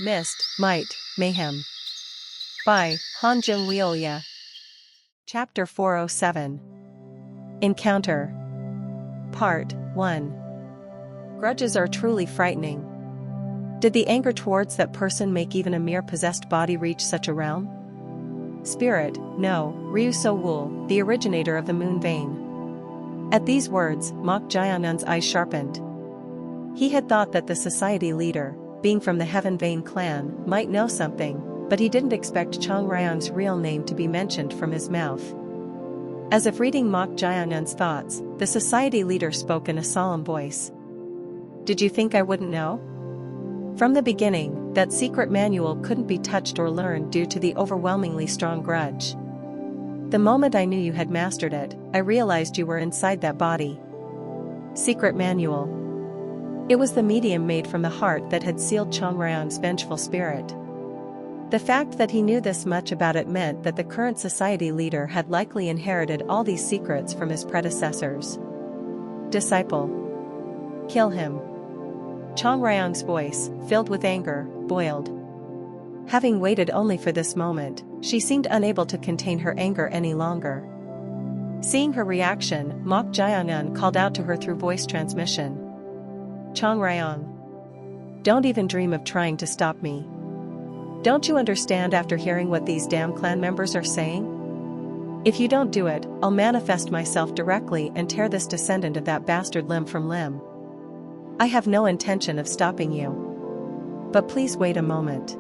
Myst, Might, Mayhem. By Han Jung-Wioya. Chapter 407. Encounter. Part 1. Grudges are truly frightening. Did the anger towards that person make even a mere possessed body reach such a realm? Spirit, no, Ryu So-woo, the originator of the moon vein. At these words, Mok Jae-an's eyes sharpened. He had thought that the society leader, being from the Heaven Vein clan, might know something, but he didn't expect Chang Ryang's real name to be mentioned from his mouth. As if reading Mok Jae-an's thoughts, the society leader spoke in a solemn voice. Did you think I wouldn't know? From the beginning, that secret manual couldn't be touched or learned due to the overwhelmingly strong grudge. The moment I knew you had mastered it, I realized you were inside that body. Secret manual. It was the medium made from the heart that had sealed Chang Ryang's vengeful spirit. The fact that he knew this much about it meant that the current society leader had likely inherited all these secrets from his predecessors. Disciple. Kill him. Chang Ryang's voice, filled with anger, boiled. Having waited only for this moment, she seemed unable to contain her anger any longer. Seeing her reaction, Mok Jae-an called out to her through voice transmission. Chang Ryang. Don't even dream of trying to stop me. Don't you understand after hearing what these damn clan members are saying? If you don't do it, I'll manifest myself directly and tear this descendant of that bastard limb from limb. I have no intention of stopping you. But please wait a moment.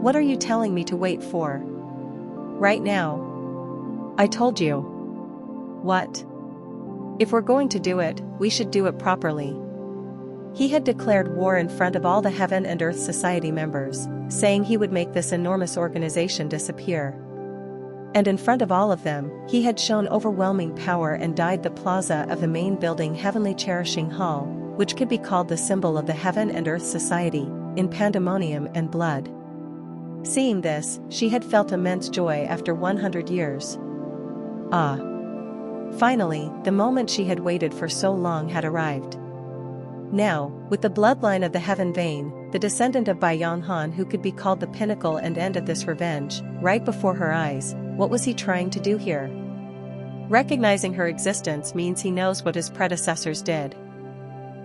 What are you telling me to wait for? Right now. I told you. What? If we're going to do it, we should do it properly. He had declared war in front of all the Heaven and Earth Society members, saying he would make this enormous organization disappear. And in front of all of them, he had shown overwhelming power and dyed the plaza of the main building Heavenly Cherishing Hall, which could be called the symbol of the Heaven and Earth Society, in pandemonium and blood. Seeing this, she had felt immense joy after 100 years. Ah! Finally, the moment she had waited for so long had arrived. Now, with the bloodline of the Heaven Vein, the descendant of Bai Yonghan who could be called the pinnacle and end of this revenge, right before her eyes, what was he trying to do here? Recognizing her existence means he knows what his predecessors did.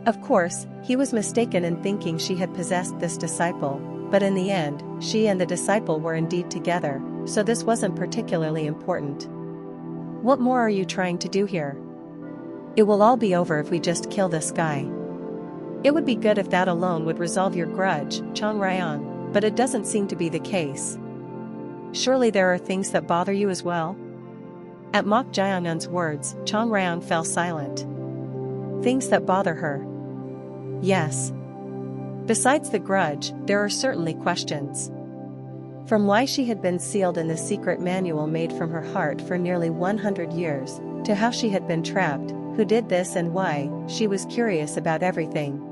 Of course, he was mistaken in thinking she had possessed this disciple, but in the end, she and the disciple were indeed together, so this wasn't particularly important. What more are you trying to do here? It will all be over if we just kill this guy. It would be good if that alone would resolve your grudge, Chang Ryang, but it doesn't seem to be the case. Surely there are things that bother you as well? At Mok Jae-an's words, Chang Ryang fell silent. Things that bother her. Yes. Besides the grudge, there are certainly questions. From why she had been sealed in the secret manual made from her heart for nearly 100 years, to how she had been trapped, who did this and why, she was curious about everything.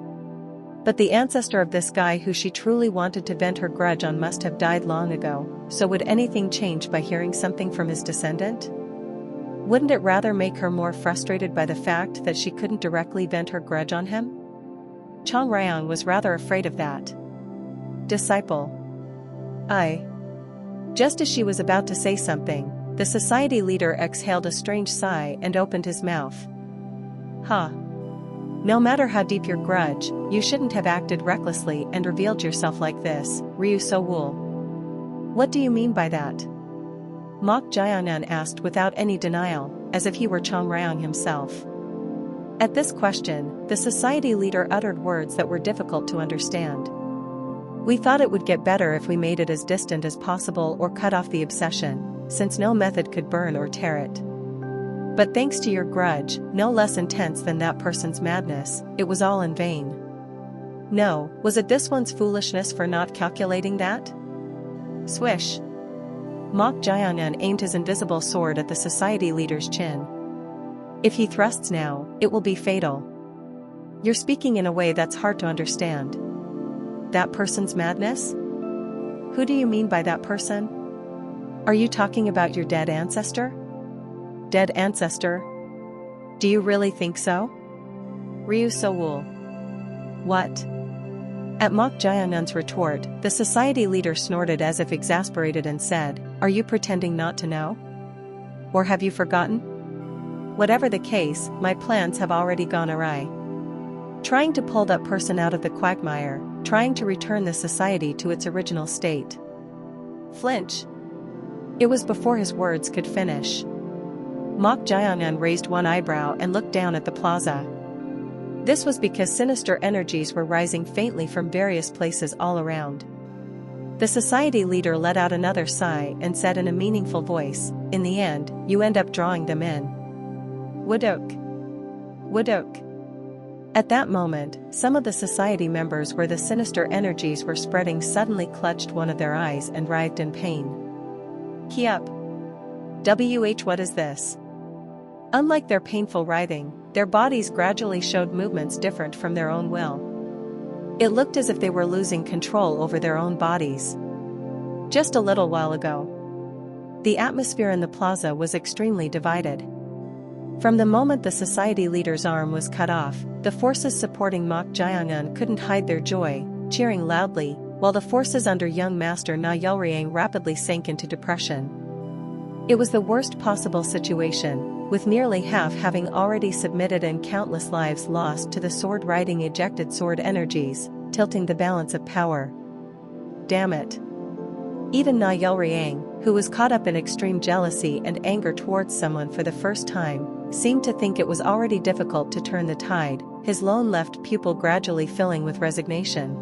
But the ancestor of this guy who she truly wanted to vent her grudge on must have died long ago, so would anything change by hearing something from his descendant? Wouldn't it rather make her more frustrated by the fact that she couldn't directly vent her grudge on him? Chang Ryang was rather afraid of that. Disciple. Just as she was about to say something, the society leader exhaled a strange sigh and opened his mouth. Huh. No matter how deep your grudge, you shouldn't have acted recklessly and revealed yourself like this, Ryu So-woo. What do you mean by that? Mok Jae-an asked without any denial, as if he were Chang Ryang himself. At this question, the society leader uttered words that were difficult to understand. We thought it would get better if we made it as distant as possible or cut off the obsession, since no method could burn or tear it. But thanks to your grudge, no less intense than that person's madness, it was all in vain. No, was it this one's foolishness for not calculating that? Swish. Mok Jae-an aimed his invisible sword at the society leader's chin. If he thrusts now, it will be fatal. You're speaking in a way that's hard to understand. That person's madness? Who do you mean by that person? Are you talking about your dead ancestor? Dead ancestor? Do you really think so? Ryu So-woo. What? At Mok Jayanun's retort, the society leader snorted as if exasperated and said, "Are you pretending not to know? Or have you forgotten? Whatever the case, my plans have already gone awry. Trying to pull that person out of the quagmire, trying to return the society to its original state." Flinch. It was before his words could finish. Mok Jayanun raised one eyebrow and looked down at the plaza. This was because sinister energies were rising faintly from various places all around. The society leader let out another sigh and said in a meaningful voice, "In the end, you end up drawing them in. Woodok. Woodok." At that moment, some of the society members where the sinister energies were spreading suddenly clutched one of their eyes and writhed in pain. "Key up. What is this?" Unlike their painful writhing, their bodies gradually showed movements different from their own will. It looked as if they were losing control over their own bodies. Just a little while ago, the atmosphere in the plaza was extremely divided. From the moment the society leader's arm was cut off, the forces supporting Mok Jayanun couldn't hide their joy, cheering loudly, while the forces under young master Na Yelriang rapidly sank into depression. It was the worst possible situation, with nearly half having already submitted and countless lives lost to the sword-riding ejected sword energies, tilting the balance of power. Damn it. Even Na Yelriang, who was caught up in extreme jealousy and anger towards someone for the first time, seemed to think it was already difficult to turn the tide, his lone left pupil gradually filling with resignation.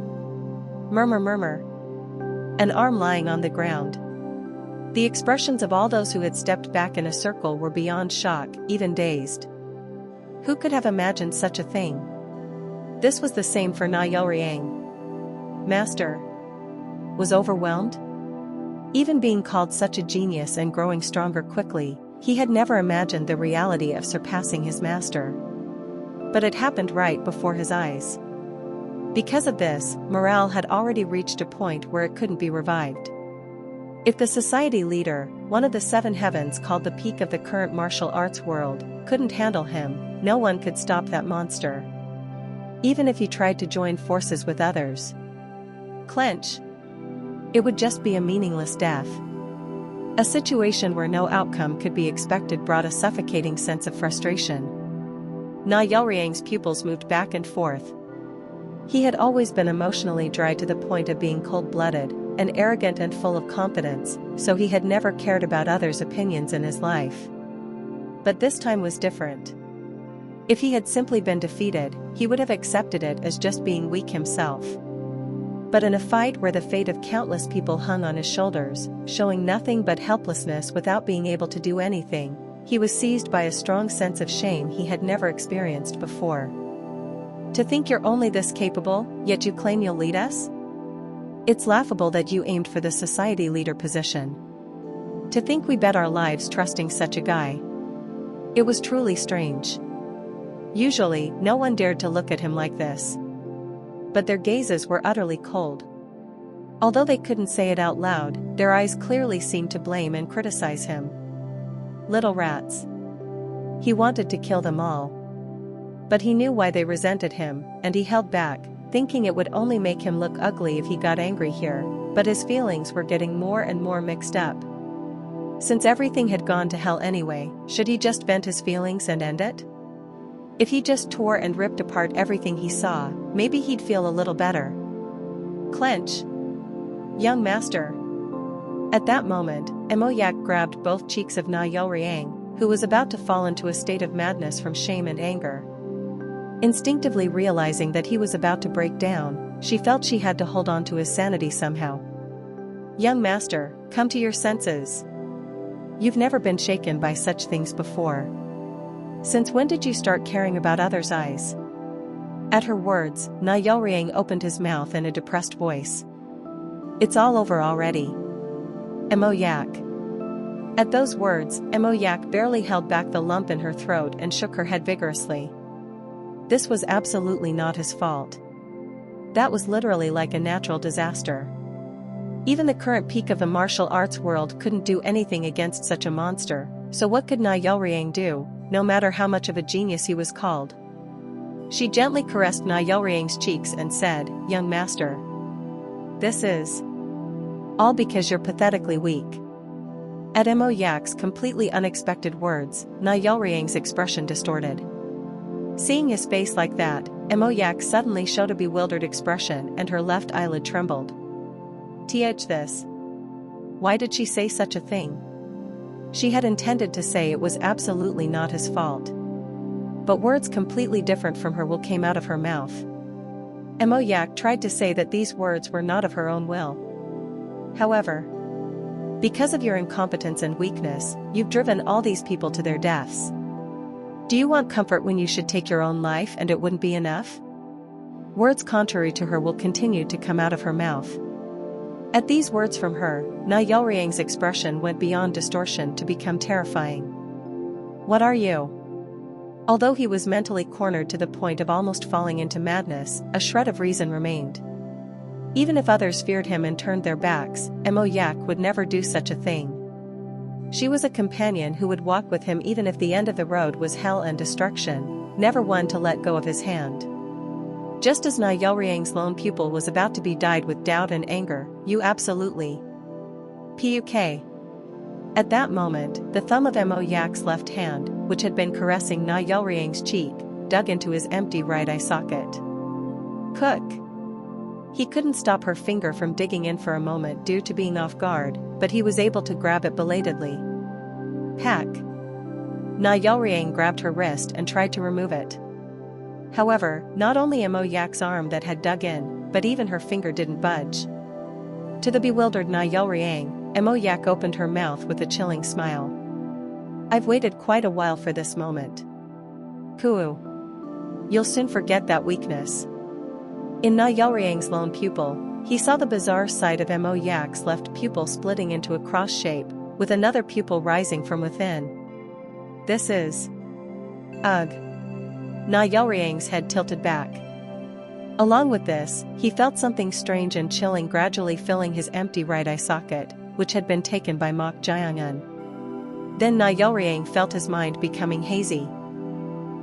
Murmur murmur. An arm lying on the ground. The expressions of all those who had stepped back in a circle were beyond shock, even dazed. Who could have imagined such a thing? This was the same for Na Yelriang. Master was overwhelmed? Even being called such a genius and growing stronger quickly, he had never imagined the reality of surpassing his master. But it happened right before his eyes. Because of this, morale had already reached a point where it couldn't be revived. If the society leader, one of the seven heavens called the peak of the current martial arts world, couldn't handle him, no one could stop that monster. Even if he tried to join forces with others. Clench. It would just be a meaningless death. A situation where no outcome could be expected brought a suffocating sense of frustration. Na Yelriang's pupils moved back and forth. He had always been emotionally dry to the point of being cold-blooded, and arrogant and full of confidence, so he had never cared about others' opinions in his life. But this time was different. If he had simply been defeated, he would have accepted it as just being weak himself. But in a fight where the fate of countless people hung on his shoulders, showing nothing but helplessness without being able to do anything, he was seized by a strong sense of shame he had never experienced before. To think you're only this capable, yet you claim you'll lead us? It's laughable that you aimed for the society leader position. To think we bet our lives trusting such a guy. It was truly strange. Usually, no one dared to look at him like this. But their gazes were utterly cold. Although they couldn't say it out loud, their eyes clearly seemed to blame and criticize him. Little rats. He wanted to kill them all. But he knew why they resented him, and he held back, thinking it would only make him look ugly if he got angry here, but his feelings were getting more and more mixed up. Since everything had gone to hell anyway, should he just vent his feelings and end it? If he just tore and ripped apart everything he saw, maybe he'd feel a little better. Clench. Young master. At that moment, Emoyak grabbed both cheeks of Na Yelriang, who was about to fall into a state of madness from shame and anger. Instinctively realizing that he was about to break down, she felt she had to hold on to his sanity somehow. Young master, come to your senses. You've never been shaken by such things before. Since when did you start caring about others' eyes? At her words, Na Yelriang opened his mouth in a depressed voice. It's all over already. Emoyak. At those words, Emoyak barely held back the lump in her throat and shook her head vigorously. This was absolutely not his fault. That was literally like a natural disaster. Even the current peak of the martial arts world couldn't do anything against such a monster, so what could Na Yelriang do, no matter how much of a genius he was called? She gently caressed Na Yelriang's cheeks and said, "Young master. This is all because you're pathetically weak." At Mo Yak's completely unexpected words, Na Yelriang's expression distorted. Seeing his face like that, Mo Yak suddenly showed a bewildered expression and her left eyelid trembled. This. Why did she say such a thing? She had intended to say it was absolutely not his fault. But words completely different from her will came out of her mouth. Mo Yak tried to say that these words were not of her own will. However, because of your incompetence and weakness, you've driven all these people to their deaths. Do you want comfort when you should take your own life and it wouldn't be enough? Words contrary to her will continue to come out of her mouth. At these words from her, Na Yelriang's expression went beyond distortion to become terrifying. What are you? Although he was mentally cornered to the point of almost falling into madness, a shred of reason remained. Even if others feared him and turned their backs, Mo Yak would never do such a thing. She was a companion who would walk with him even if the end of the road was hell and destruction, never one to let go of his hand. Just as Na Yelriang's lone pupil was about to be dyed with doubt and anger, "You absolutely puk." At that moment, the thumb of Mo Yak's left hand, which had been caressing Na Yelriang's cheek, dug into his empty right eye socket. Cook! He couldn't stop her finger from digging in for a moment due to being off guard, but he was able to grab it belatedly. Pack! Na Yelriang grabbed her wrist and tried to remove it. However, not only Mo Yak's arm that had dug in, but even her finger didn't budge. To the bewildered Na Yelriang, Mo Yak opened her mouth with a chilling smile. "I've waited quite a while for this moment. Kuu. You'll soon forget that weakness." In Na Yelriang's lone pupil, he saw the bizarre sight of Mo Yak's left pupil splitting into a cross shape, with another pupil rising from within. This is... Ugh. Na Yelriang's head tilted back. Along with this, he felt something strange and chilling gradually filling his empty right eye socket, which had been taken by Mok Jiangun. Then Na Yelriang felt his mind becoming hazy.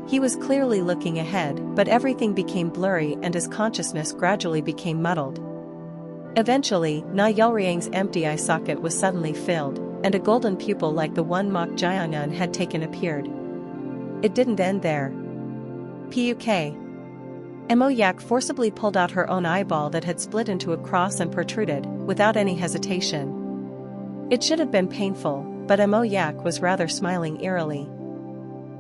He was clearly looking ahead, but everything became blurry and his consciousness gradually became muddled. Eventually, Na Yelriang's empty eye socket was suddenly filled, and a golden pupil like the one Mok Jiangun had taken appeared. It didn't end there. Puk. Mo Yak forcibly pulled out her own eyeball that had split into a cross and protruded, without any hesitation. It should have been painful, but Mo Yak was rather smiling eerily.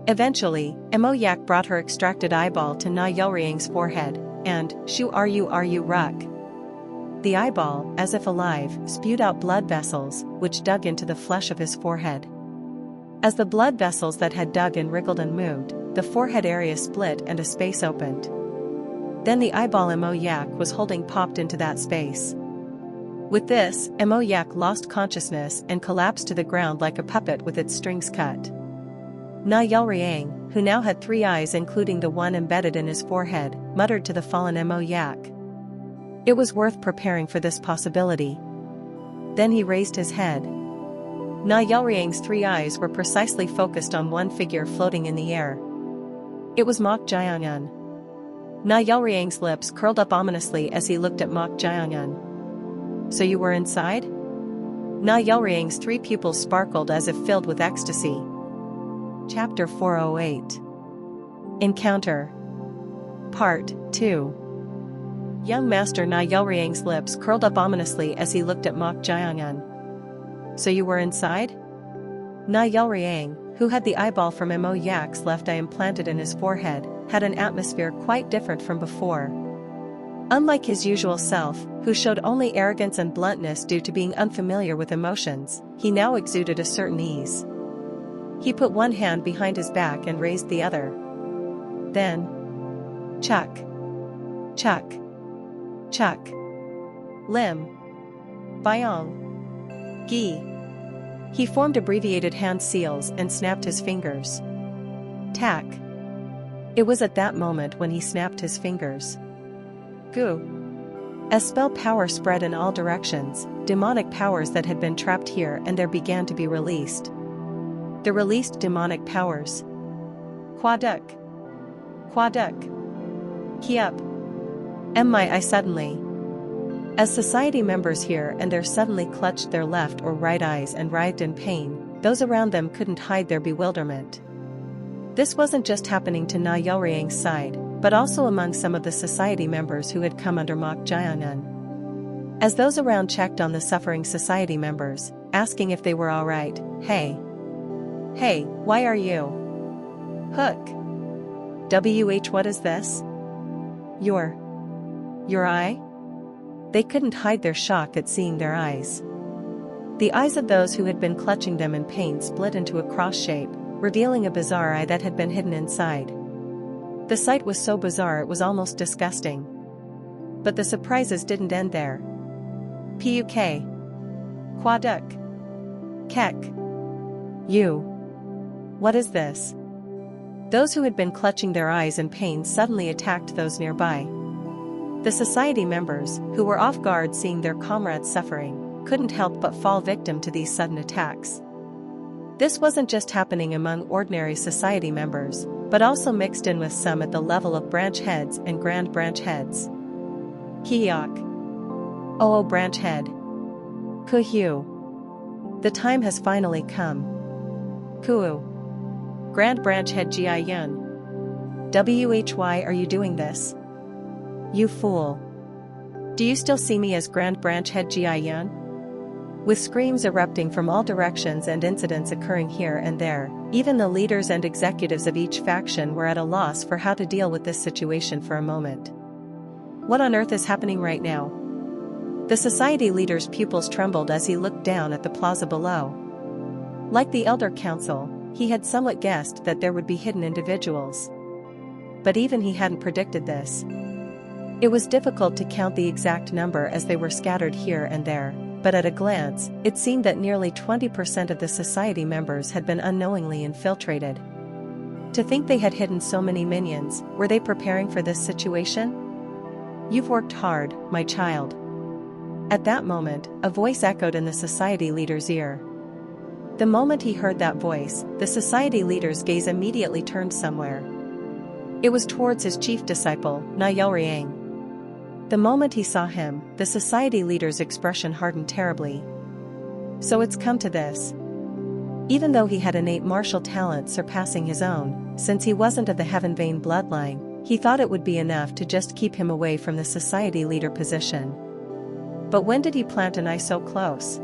Eventually, Mo Yak brought her extracted eyeball to Na Yelriang's forehead, and, "Shu are you ruck." The eyeball, as if alive, spewed out blood vessels, which dug into the flesh of his forehead. As the blood vessels that had dug and wriggled and moved, the forehead area split and a space opened. Then the eyeball Mo Yak was holding popped into that space. With this, Mo Yak lost consciousness and collapsed to the ground like a puppet with its strings cut. Na Yelriang, who now had 3 eyes including the one embedded in his forehead, muttered to the fallen Mo Yak. It was worth preparing for this possibility. Then he raised his head. Na Yelriang's 3 eyes were precisely focused on one figure floating in the air. It was Mok Jiangun. Na Yelriang's lips curled up ominously as he looked at Mok Jiangun. "So you were inside?" Na Yelriang's 3 pupils sparkled as if filled with ecstasy. Chapter 408. Encounter. Part 2. Young Master Na Yelriang's lips curled up ominously as he looked at Mok Jiangun. "So you were inside?" Na Yelriang, who had the eyeball from Mo Yak's left eye implanted in his forehead, had an atmosphere quite different from before. Unlike his usual self, who showed only arrogance and bluntness due to being unfamiliar with emotions, he now exuded a certain ease. He put one hand behind his back and raised the other. Then, chuck, chuck, chuck, lim, byong, gi. He formed abbreviated hand seals and snapped his fingers. Tack. It was at that moment when he snapped his fingers. Gu. As spell power spread in all directions, demonic powers that had been trapped here and there began to be released. The released demonic powers. Quaduk. Quaduk. Key up. I suddenly. As society members here and there suddenly clutched their left or right eyes and writhed in pain, those around them couldn't hide their bewilderment. This wasn't just happening to Na Yelriang's side, but also among some of the society members who had come under Mok Jiangun. As those around checked on the suffering society members, asking if they were alright, Hey, why are you? Hook. What is this? Your eye? They couldn't hide their shock at seeing their eyes. The eyes of those who had been clutching them in pain split into a cross shape, revealing a bizarre eye that had been hidden inside. The sight was so bizarre it was almost disgusting. But the surprises didn't end there. Puk. Quaduk. Kek. You. What is this? Those who had been clutching their eyes in pain suddenly attacked those nearby. The society members, who were off guard seeing their comrades suffering, couldn't help but fall victim to these sudden attacks. This wasn't just happening among ordinary society members, but also mixed in with some at the level of branch heads and grand branch heads. Kiyok. Oh, branch head. Kuhu. The time has finally come. Kuu. Grand branch head Jiayun. Why are you doing this? You fool. Do you still see me as Grand Branch Head Jiayun? With screams erupting from all directions and incidents occurring here and there, even the leaders and executives of each faction were at a loss for how to deal with this situation for a moment. What on earth is happening right now? The society leader's pupils trembled as he looked down at the plaza below. Like the Elder Council, he had somewhat guessed that there would be hidden individuals. But even he hadn't predicted this. It was difficult to count the exact number as they were scattered here and there, but at a glance, it seemed that nearly 20% of the society members had been unknowingly infiltrated. To think they had hidden so many minions, were they preparing for this situation? You've worked hard, my child. At that moment, a voice echoed in the society leader's ear. The moment he heard that voice, the society leader's gaze immediately turned somewhere. It was towards his chief disciple, Na Yelriang. The moment he saw him, the society leader's expression hardened terribly. So it's come to this. Even though he had innate martial talent surpassing his own, since he wasn't of the Heaven Vein bloodline, he thought it would be enough to just keep him away from the society leader position. But when did he plant an eye so close?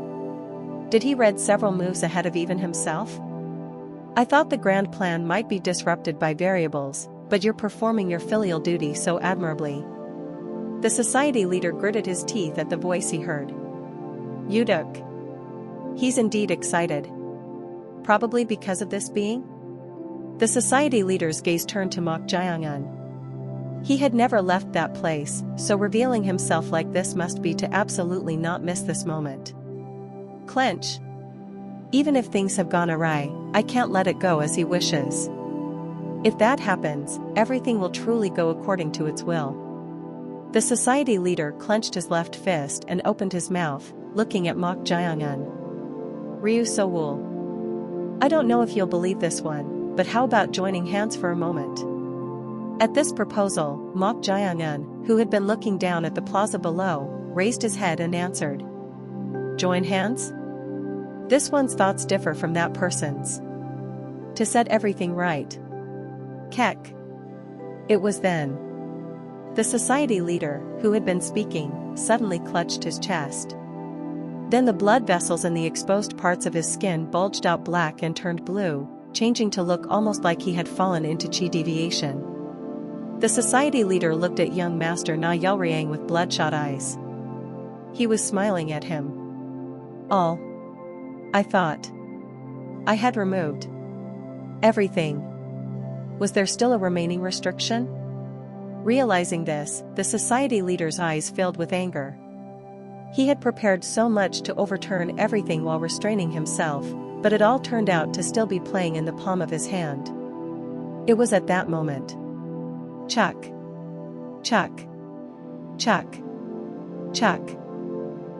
Did he read several moves ahead of even himself? I thought the grand plan might be disrupted by variables, but you're performing your filial duty so admirably. The society leader gritted his teeth at the voice he heard. Yuduk. He's indeed excited. Probably because of this being? The society leader's gaze turned to Mok Jiangun. He had never left that place, so revealing himself like this must be to absolutely not miss this moment. Clench. Even if things have gone awry, I can't let it go as he wishes. If that happens, everything will truly go according to its will. The society leader clenched his left fist and opened his mouth, looking at Mok Jiangun. Ryu Sowul. I don't know if you'll believe this one, but how about joining hands for a moment? At this proposal, Mok Jiangun, who had been looking down at the plaza below, raised his head and answered. Join hands? This one's thoughts differ from that person's. To set everything right. Kek. It was then. The society leader, who had been speaking, suddenly clutched his chest. Then the blood vessels in the exposed parts of his skin bulged out black and turned blue, changing to look almost like he had fallen into chi deviation. The society leader looked at young master Na Yelriang with bloodshot eyes. He was smiling at him. All. I thought. I had removed. Everything. Was there still a remaining restriction? Realizing this, the society leader's eyes filled with anger. He had prepared so much to overturn everything while restraining himself, but it all turned out to still be playing in the palm of his hand. It was at that moment. Chuck. Chuck. Chuck. Chuck.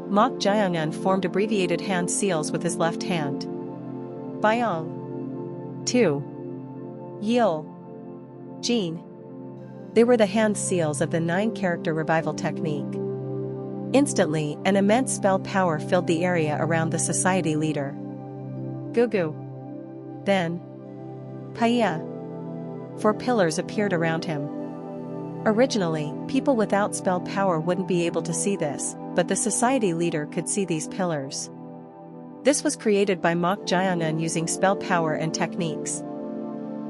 Mok Jiangun formed abbreviated hand seals with his left hand. Byong. 2. Yil. Jean. They were the hand seals of the 9-character revival technique. Instantly, an immense spell power filled the area around the society leader. Gugu. Then, Paia. 4 pillars appeared around him. Originally, people without spell power wouldn't be able to see this, but the society leader could see these pillars. This was created by Mok Jayangan using spell power and techniques.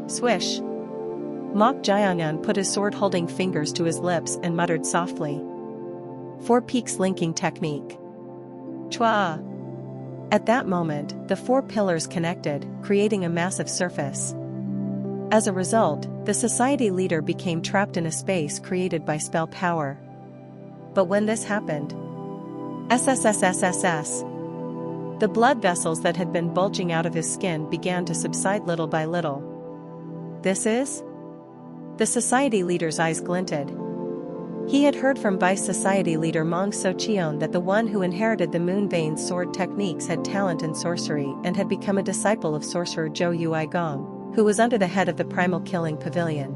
Swish. Mok Jayangan put his sword-holding fingers to his lips and muttered softly. 4 peaks linking technique. Chua. At that moment, the 4 pillars connected, creating a massive surface. As a result, the society leader became trapped in a space created by spell power. But when this happened, SSSSSS. The blood vessels that had been bulging out of his skin began to subside little by little. This is? The society leader's eyes glinted. He had heard from Vice Society leader Mong Socheon that the one who inherited the Moon Vein sword techniques had talent in sorcery and had become a disciple of sorcerer Zhou Yuigong, who was under the head of the Primal Killing Pavilion.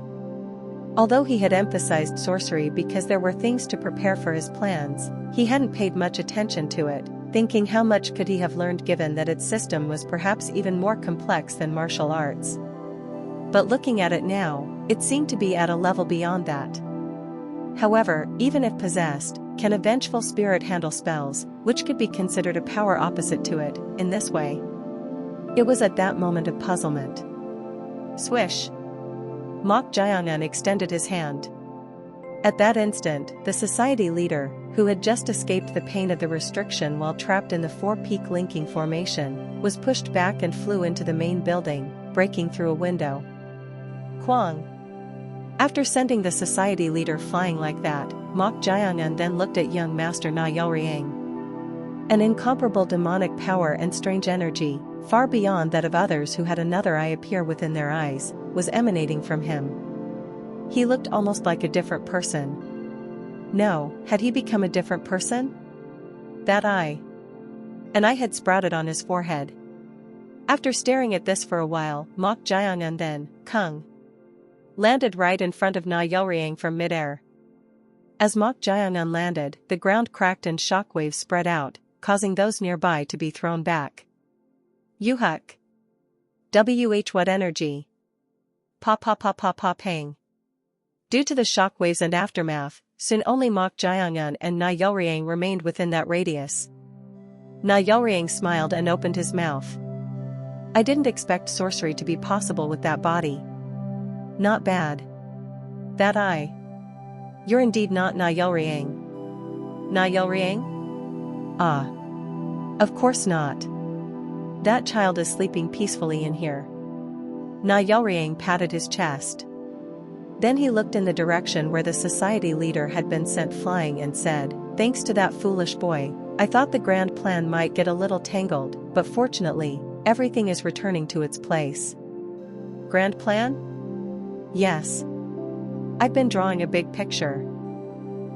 Although he had emphasized sorcery because there were things to prepare for his plans, he hadn't paid much attention to it, thinking how much could he have learned given that its system was perhaps even more complex than martial arts. But looking at it now, it seemed to be at a level beyond that. However, even if possessed, can a vengeful spirit handle spells, which could be considered a power opposite to it, in this way? It was at that moment of puzzlement. Swish. Mok Jayangan extended his hand. At that instant, the society leader, who had just escaped the pain of the restriction while trapped in the 4-peak linking formation, was pushed back and flew into the main building, breaking through a window. Kwang. After sending the society leader flying like that, Mok Jayangan then looked at young master Na Yelriang. An incomparable demonic power and strange energy, far beyond that of others who had another eye appear within their eyes, was emanating from him. He looked almost like a different person. No, had he become a different person? That eye. An eye had sprouted on his forehead. After staring at this for a while, Mok Jayangan then, Kung, landed right in front of Na Yelriang from midair. As Mok Jayangan landed, the ground cracked and shockwaves spread out, causing those nearby to be thrown back. Yuhuk. What energy? Pang. Due to the shockwaves and aftermath, soon only Mok Jayangan and Na Yelriang remained within that radius. Na Yelriang smiled and opened his mouth. I didn't expect sorcery to be possible with that body. Not bad. That eye. You're indeed not Na Yelriang. Na Yelriang? Ah. Of course not. That child is sleeping peacefully in here. Na Yelriang patted his chest. Then he looked in the direction where the society leader had been sent flying and said, thanks to that foolish boy, I thought the grand plan might get a little tangled, but fortunately, everything is returning to its place. Grand plan? Yes. I've been drawing a big picture.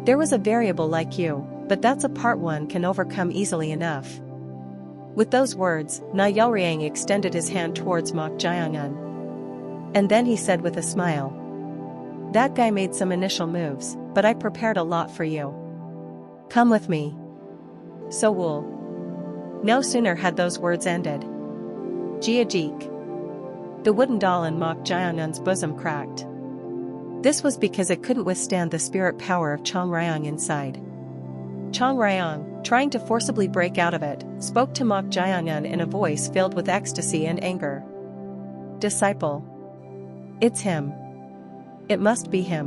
There was a variable like you, but that's a part one can overcome easily enough. With those words, Na Yelriang extended his hand towards Mok Jayangan. And then he said with a smile, that guy made some initial moves, but I prepared a lot for you. Come with me. So wool. No sooner had those words ended. Jiajik. The wooden doll in Mok Jayangan's bosom cracked. This was because it couldn't withstand the spirit power of Chong Ryong inside. Chong Ryong, trying to forcibly break out of it, spoke to Mok Jayangan in a voice filled with ecstasy and anger. Disciple. It's him. It must be him.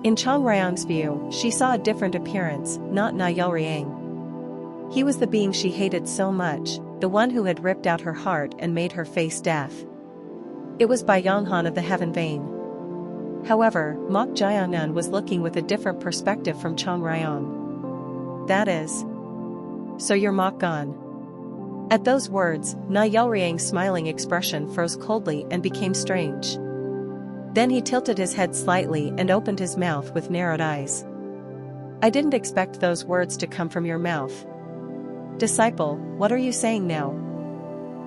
In Chong Ryong's view, she saw a different appearance, not Na Yelriang. He was the being she hated so much, the one who had ripped out her heart and made her face death. It was Bai Yonghan of the Heaven Vein. However, Mok Jayangan was looking with a different perspective from Chong Ryong. That is. So you're Mok gone. At those words, Na Yelriang's smiling expression froze coldly and became strange. Then he tilted his head slightly and opened his mouth with narrowed eyes. I didn't expect those words to come from your mouth. Disciple, what are you saying now?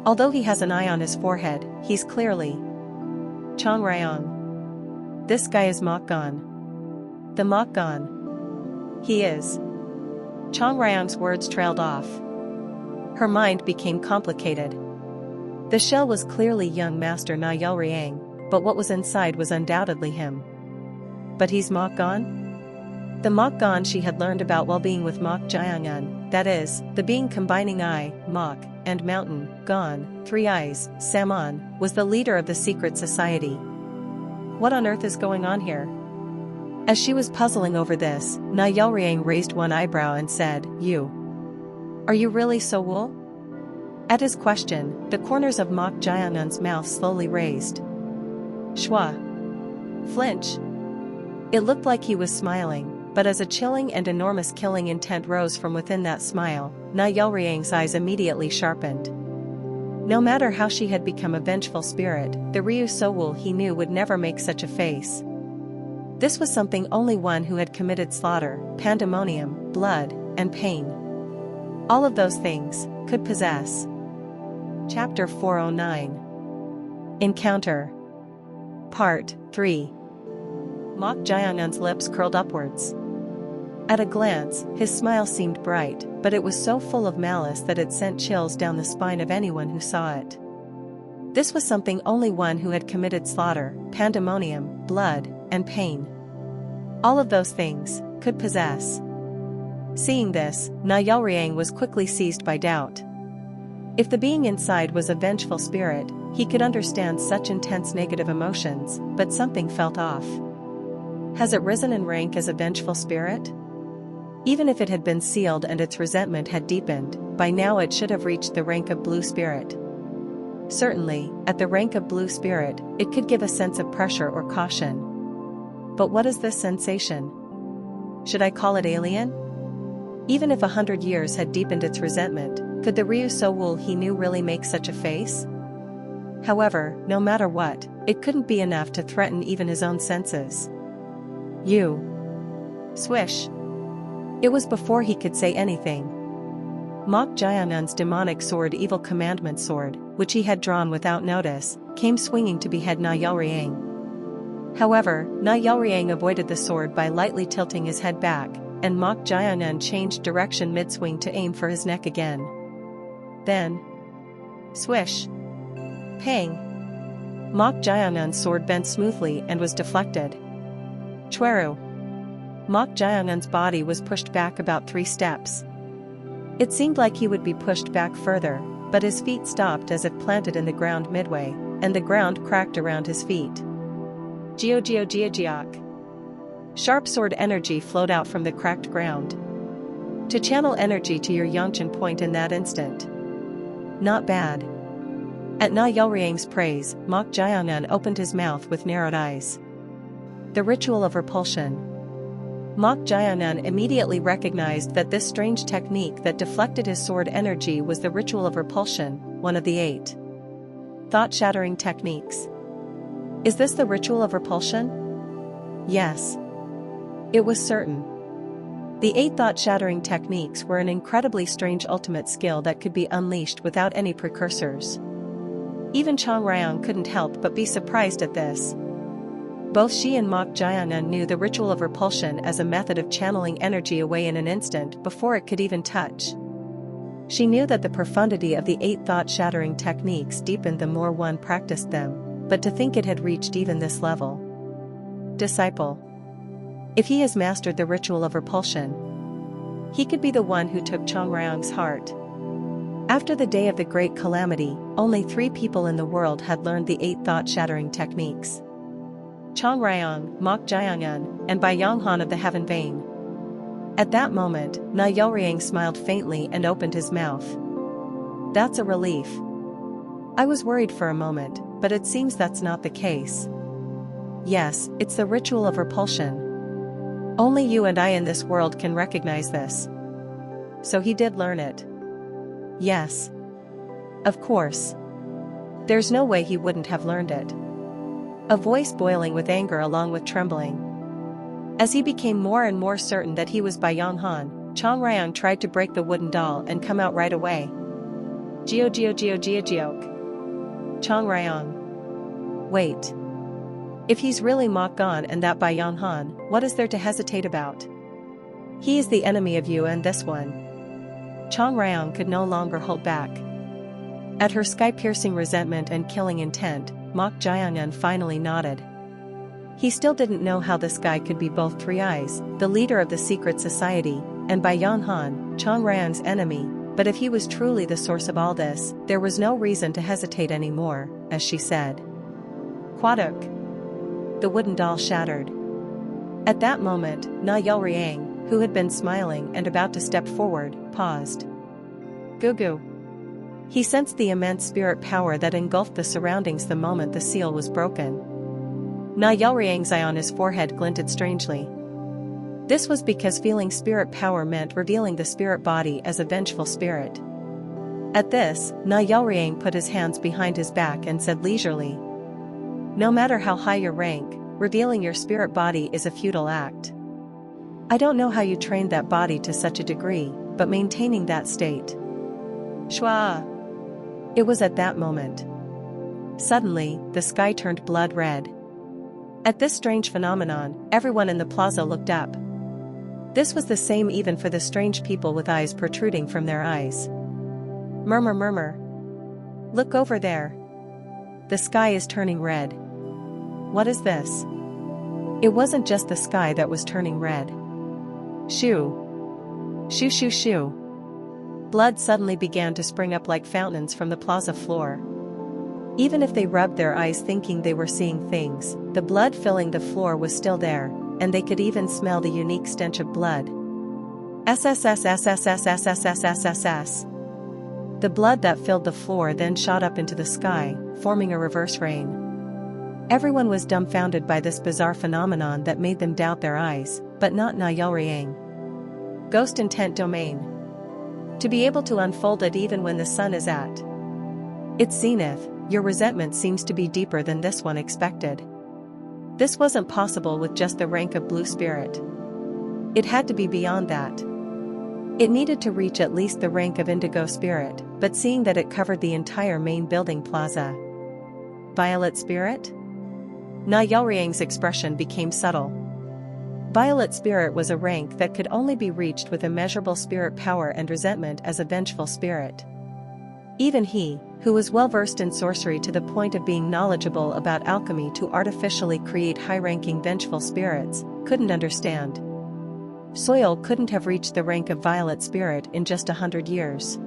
Although he has an eye on his forehead, he's clearly Chong Ryong. This guy is Mokgon. The Mokgon. He is. Chong Ryong's words trailed off. Her mind became complicated. The shell was clearly young Master Na Yelriang, but what was inside was undoubtedly him. But he's Mokgon? The Mokgon she had learned about while being with Mok Jiangan, that is, the being combining eye, Mok, and mountain, Gon, 3 eyes, Samon, was the leader of the secret society. What on earth is going on here? As she was puzzling over this, Na Yelriang raised one eyebrow and said, "You. Are you really so wool?" At his question, the corners of Mok Jiangan's mouth slowly raised. Shua. Flinch. It looked like he was smiling, but as a chilling and enormous killing intent rose from within that smile, Na Yelriang's eyes immediately sharpened. No matter how she had become a vengeful spirit, the Ryu Sowul he knew would never make such a face. This was something only one who had committed slaughter, pandemonium, blood, and pain. All of those things could possess. Chapter 409. Encounter. Part 3. Mok Jiangan's lips curled upwards. At a glance, his smile seemed bright, but it was so full of malice that it sent chills down the spine of anyone who saw it. This was something only one who had committed slaughter, pandemonium, blood, and pain. All of those things could possess. Seeing this, Na Yelriang was quickly seized by doubt. If the being inside was a vengeful spirit, he could understand such intense negative emotions, but something felt off. Has it risen in rank as a vengeful spirit? Even if it had been sealed and its resentment had deepened, by now it should have reached the rank of blue spirit. Certainly, at the rank of blue spirit, it could give a sense of pressure or caution. But what is this sensation? Should I call it alien? Even if 100 years had deepened its resentment, could the Ryu Sowul he knew really make such a face? However, no matter what, it couldn't be enough to threaten even his own senses. You. Swish. It was before he could say anything. Mok Jiangan's demonic sword, Evil Commandment Sword, which he had drawn without notice, came swinging to behead Na Yelriang. However, Na Yelriang avoided the sword by lightly tilting his head back, and Mok Jiangan changed direction mid-swing to aim for his neck again. Then. Swish. Pang. Mok Jiangan's sword bent smoothly and was deflected. Chweru. Mok Jiangan's body was pushed back about 3 steps. It seemed like he would be pushed back further, but his feet stopped as if planted in the ground midway, and the ground cracked around his feet. Geogeogeogeok. Sharp sword energy flowed out from the cracked ground. To channel energy to your Yangchen point in that instant. Not bad. At Na Yelriang's praise, Mok Jiangan opened his mouth with narrowed eyes. The ritual of repulsion. Mok Jiangan immediately recognized that this strange technique that deflected his sword energy was the ritual of repulsion, one of the 8 thought-shattering techniques. Is this the ritual of repulsion? Yes. It was certain. The 8 thought-shattering techniques were an incredibly strange ultimate skill that could be unleashed without any precursors. Even Chong Ryong couldn't help but be surprised at this. Both she and Mok Jiangan knew the ritual of repulsion as a method of channeling energy away in an instant before it could even touch. She knew that the profundity of the 8 thought-shattering techniques deepened the more one practiced them, but to think it had reached even this level. Disciple. If he has mastered the ritual of repulsion, he could be the one who took Chong Ryong's heart. After the day of the great calamity, only 3 people in the world had learned the 8 thought-shattering techniques. Chong Ryong, Mok Jiangan, and Bai Yonghan of the Heaven Vein. At that moment, Na Yelriang smiled faintly and opened his mouth. That's a relief. I was worried for a moment, but it seems that's not the case. Yes, it's the ritual of repulsion. Only you and I in this world can recognize this. So he did learn it. Yes. Of course. There's no way he wouldn't have learned it. A voice boiling with anger along with trembling. As he became more and more certain that he was Bai Yonghan, Chong Ryong tried to break the wooden doll and come out right away. Geogeogeogeogeok. Chong Ryong. Wait. If he's really Ma Gan and that Bai Han, what is there to hesitate about? He is the enemy of you and this one. Chang Ryong could no longer hold back. At her sky-piercing resentment and killing intent, Mok Jiangyun finally nodded. He still didn't know how this guy could be both Three Eyes, the leader of the secret society, and Bai Han, Chang Ryong's enemy, but if he was truly the source of all this, there was no reason to hesitate anymore, as she said. Quaduk. The wooden doll shattered. At that moment, Na Yelriang, who had been smiling and about to step forward, paused. Gugu. He sensed the immense spirit power that engulfed the surroundings the moment the seal was broken. Na Yelriang's eye on his forehead glinted strangely. This was because feeling spirit power meant revealing the spirit body as a vengeful spirit. At this, Na Yelriang put his hands behind his back and said leisurely, "No matter how high your rank, revealing your spirit body is a futile act. I don't know how you trained that body to such a degree, but maintaining that state." Shua! It was at that moment. Suddenly, the sky turned blood red. At this strange phenomenon, everyone in the plaza looked up. This was the same even for the strange people with eyes protruding from their eyes. Murmur, murmur. Look over there. The sky is turning red. What is this? It wasn't just the sky that was turning red. Shoo. Shoo shoo shoo. Blood suddenly began to spring up like fountains from the plaza floor. Even if they rubbed their eyes thinking they were seeing things, the blood filling the floor was still there, and they could even smell the unique stench of blood. SSSSSSSSSSSSS. The blood that filled the floor then shot up into the sky, forming a reverse rain. Everyone was dumbfounded by this bizarre phenomenon that made them doubt their eyes, but not Na Yelriang. Ghost intent domain. To be able to unfold it even when the sun is at its zenith, your resentment seems to be deeper than this one expected. This wasn't possible with just the rank of blue spirit. It had to be beyond that. It needed to reach at least the rank of indigo spirit, but seeing that it covered the entire main building plaza. Violet spirit? Na Yelriang's expression became subtle. Violet spirit was a rank that could only be reached with immeasurable spirit power and resentment as a vengeful spirit. Even he, who was well versed in sorcery to the point of being knowledgeable about alchemy to artificially create high-ranking vengeful spirits, couldn't understand. Soil couldn't have reached the rank of violet spirit in just 100 years.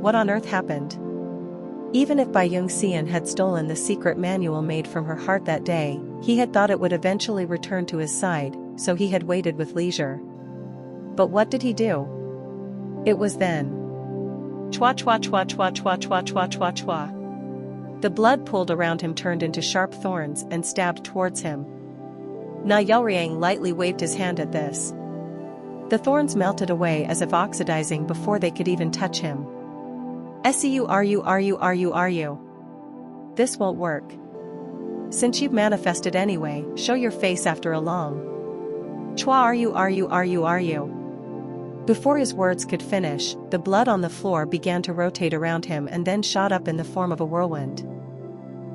What on earth happened? Even if Bai Yongxian had stolen the secret manual made from her heart that day, he had thought it would eventually return to his side, so he had waited with leisure. But what did he do? It was then. Chua chua chua chua chua chua chua chua chua. The blood pooled around him turned into sharp thorns and stabbed towards him. Na Yelriang lightly waved his hand at this. The thorns melted away as if oxidizing before they could even touch him. Seuru. This won't work. Since you've manifested anyway, show your face after a long. Chua are you. Before his words could finish, the blood on the floor began to rotate around him and then shot up in the form of a whirlwind.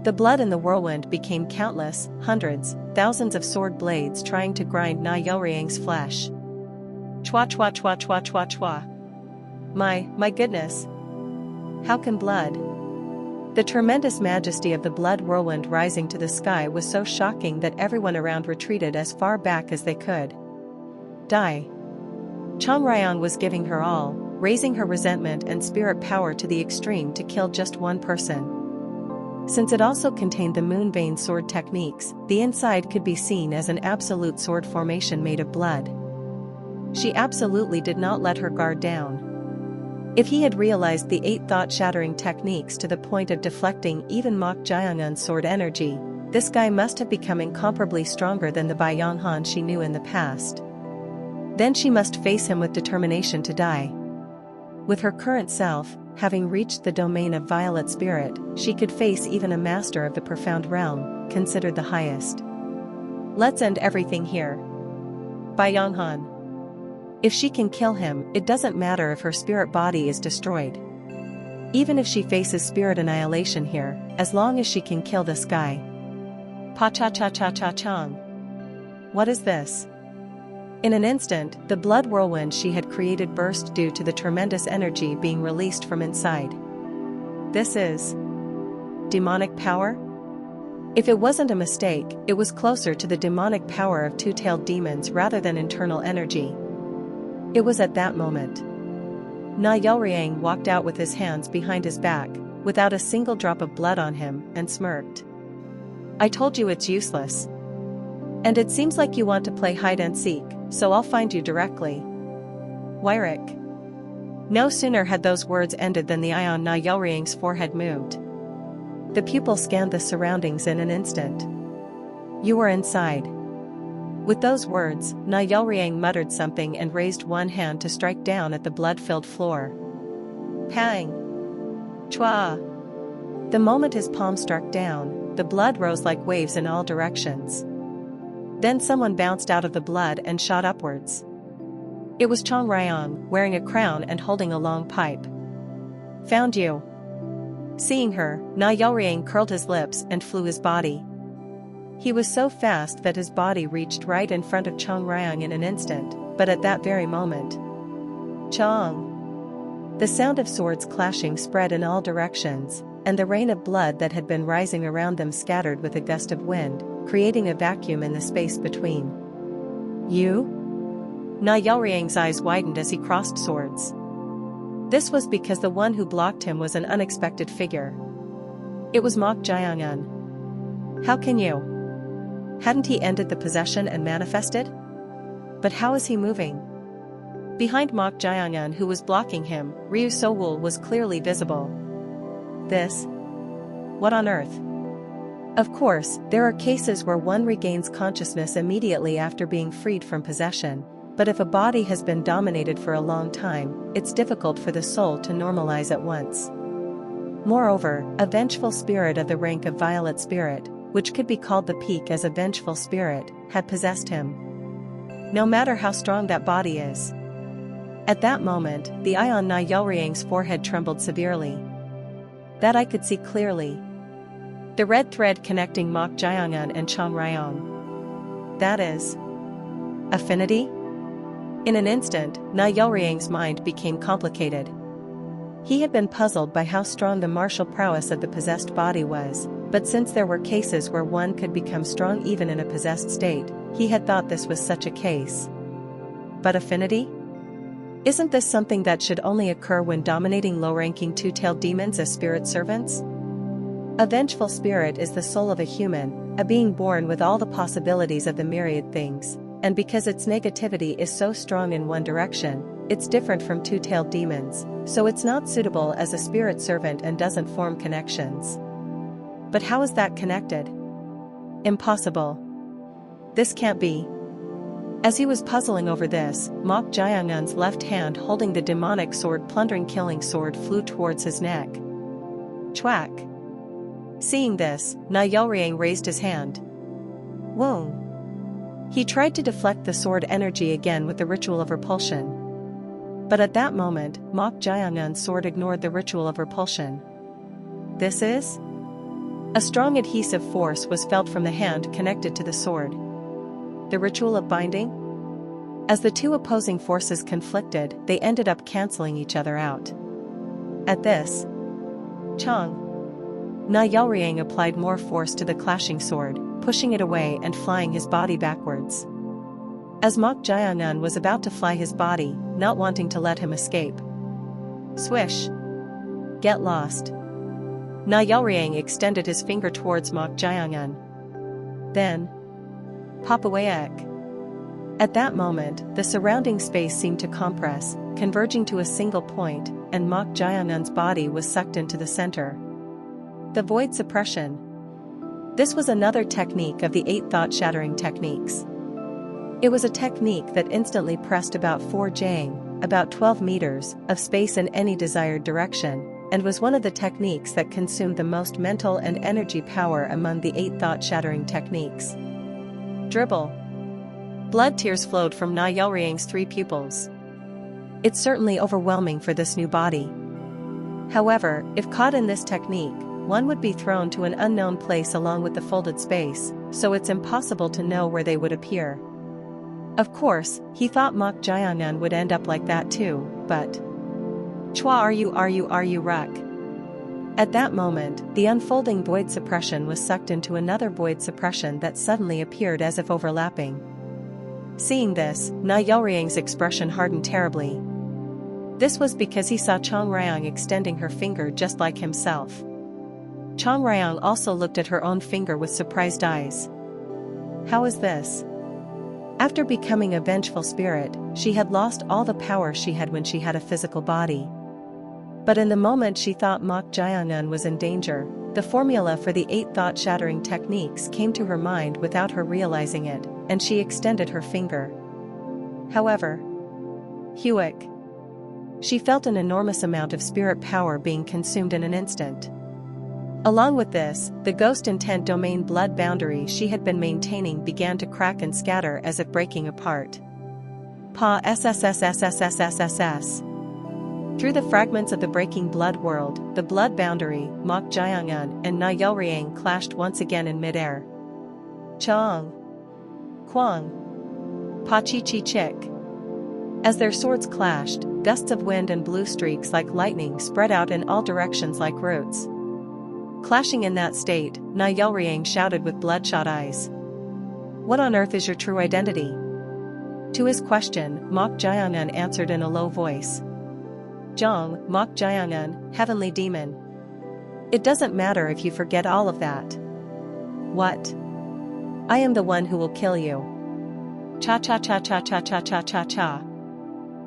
The blood in the whirlwind became countless, hundreds, thousands of sword blades trying to grind Na Yelriang's flesh. Chua chua chua chua chua chua. My goodness. How can blood? The tremendous majesty of the blood whirlwind rising to the sky was so shocking that everyone around retreated as far back as they could. Die. Chang Ryong was giving her all, raising her resentment and spirit power to the extreme to kill just one person. Since it also contained the moon vein sword techniques, the inside could be seen as an absolute sword formation made of blood. She absolutely did not let her guard down. If he had realized the 8 thought-shattering techniques to the point of deflecting even Mok Jiangyun's sword energy, this guy must have become incomparably stronger than the Bai Han she knew in the past. Then she must face him with determination to die. With her current self, having reached the domain of violet spirit, she could face even a master of the profound realm, considered the highest. Let's end everything here. Bai Han. If she can kill him, it doesn't matter if her spirit body is destroyed. Even if she faces spirit annihilation here, as long as she can kill this guy. Pa-cha-cha-cha-cha-chong. What is this? In an instant, the blood whirlwind she had created burst due to the tremendous energy being released from inside. This is demonic power? If it wasn't a mistake, it was closer to the demonic power of two-tailed demons rather than internal energy. It was at that moment Na Yelriang walked out with his hands behind his back, without a single drop of blood on him, and smirked. I told you it's useless. And it seems like you want to play hide and seek, so I'll find you directly. Wyrick. No sooner had those words ended than the eye on Na Yelriang's forehead moved. The pupil scanned the surroundings in an instant. You were inside. With those words, Na Yelriang muttered something and raised one hand to strike down at the blood-filled floor. Pang! Chua! The moment his palm struck down, the blood rose like waves in all directions. Then someone bounced out of the blood and shot upwards. It was Chong Ryong, wearing a crown and holding a long pipe. Found you. Seeing her, Na Yelriang curled his lips and flew his body. He was so fast that his body reached right in front of Chong Ryong in an instant, but at that very moment, Chong! The sound of swords clashing spread in all directions, and the rain of blood that had been rising around them scattered with a gust of wind, creating a vacuum in the space between. You? Na Yelriang's eyes widened as he crossed swords. This was because the one who blocked him was an unexpected figure. It was Mok Jiangan. How can you? Hadn't he ended the possession and manifested? But how is he moving? Behind Mok Jiangan, who was blocking him, Ryu Sowul was clearly visible. This? What on earth? Of course, there are cases where one regains consciousness immediately after being freed from possession, but if a body has been dominated for a long time, it's difficult for the soul to normalize at once. Moreover, a vengeful spirit of the rank of Violet Spirit, which could be called the peak as a vengeful spirit, had possessed him. No matter how strong that body is. At that moment, the eye on Na Yelriang's forehead trembled severely. That I could see clearly. The red thread connecting Mok Jiangan and Chong Ryong. That is affinity? In an instant, Na Yelriang's mind became complicated. He had been puzzled by how strong the martial prowess of the possessed body was, but since there were cases where one could become strong even in a possessed state, he had thought this was such a case. But affinity? Isn't this something that should only occur when dominating low-ranking two-tailed demons as spirit servants? A vengeful spirit is the soul of a human, a being born with all the possibilities of the myriad things, and because its negativity is so strong in one direction, it's different from two-tailed demons, so it's not suitable as a spirit servant and doesn't form connections. But how is that connected? Impossible. This can't be. As he was puzzling over this, Mok Jiangan's left hand holding the demonic sword plundering killing sword flew towards his neck. Chwack. Seeing this, Na Yelriang raised his hand. Whoa. He tried to deflect the sword energy again with the ritual of repulsion. But at that moment, Mok Jiangan's sword ignored the ritual of repulsion. This is? A strong adhesive force was felt from the hand connected to the sword. The ritual of binding? As the two opposing forces conflicted, they ended up canceling each other out. At this, Chong! Na Yelriang applied more force to the clashing sword, pushing it away and flying his body backwards. As Mok Jiangan was about to fly his body, not wanting to let him escape. Swish! Get lost! Na Yelriang extended his finger towards Mok Jiangan. Then, Papawayak. At that moment, the surrounding space seemed to compress, converging to a single point, and Mok Jiangan's body was sucked into the center. The void suppression. This was another technique of the 8 thought-shattering techniques. It was a technique that instantly pressed about 4 jang, about 12 meters, of space in any desired direction, and was one of the techniques that consumed the most mental and energy power among the 8 thought-shattering techniques. Dribble. Blood tears flowed from Na Yelriang's 3 pupils. It's certainly overwhelming for this new body. However, if caught in this technique, one would be thrown to an unknown place along with the folded space, so it's impossible to know where they would appear. Of course, he thought Mok Jayangan would end up like that too, but... Chua are you ruck? At that moment, the unfolding void suppression was sucked into another void suppression that suddenly appeared as if overlapping. Seeing this, Na Yelriang's expression hardened terribly. This was because he saw Chong Ryang extending her finger just like himself. Chong Ryang also looked at her own finger with surprised eyes. How is this? After becoming a vengeful spirit, she had lost all the power she had when she had a physical body. But in the moment she thought Mok Jayangan was in danger, the formula for the 8 thought-shattering techniques came to her mind without her realizing it, and she extended her finger. However, Huick. She felt an enormous amount of spirit power being consumed in an instant. Along with this, the ghost intent domain blood boundary she had been maintaining began to crack and scatter as if breaking apart. Pa SSSSSSSSS. Through the fragments of the breaking blood world, the blood boundary, Mok Jayangan and Na Yelriang clashed once again in midair. Chong. Kwang. Pa Chi Chi Chick. As their swords clashed, gusts of wind and blue streaks like lightning spread out in all directions like roots. Clashing in that state, Na Yelriang shouted with bloodshot eyes. What on earth is your true identity? To his question, Mok Jayangan answered in a low voice. Zhong, Mok Jayangan, heavenly demon. It doesn't matter if you forget all of that. What? I am the one who will kill you. Cha cha cha cha cha cha cha cha cha.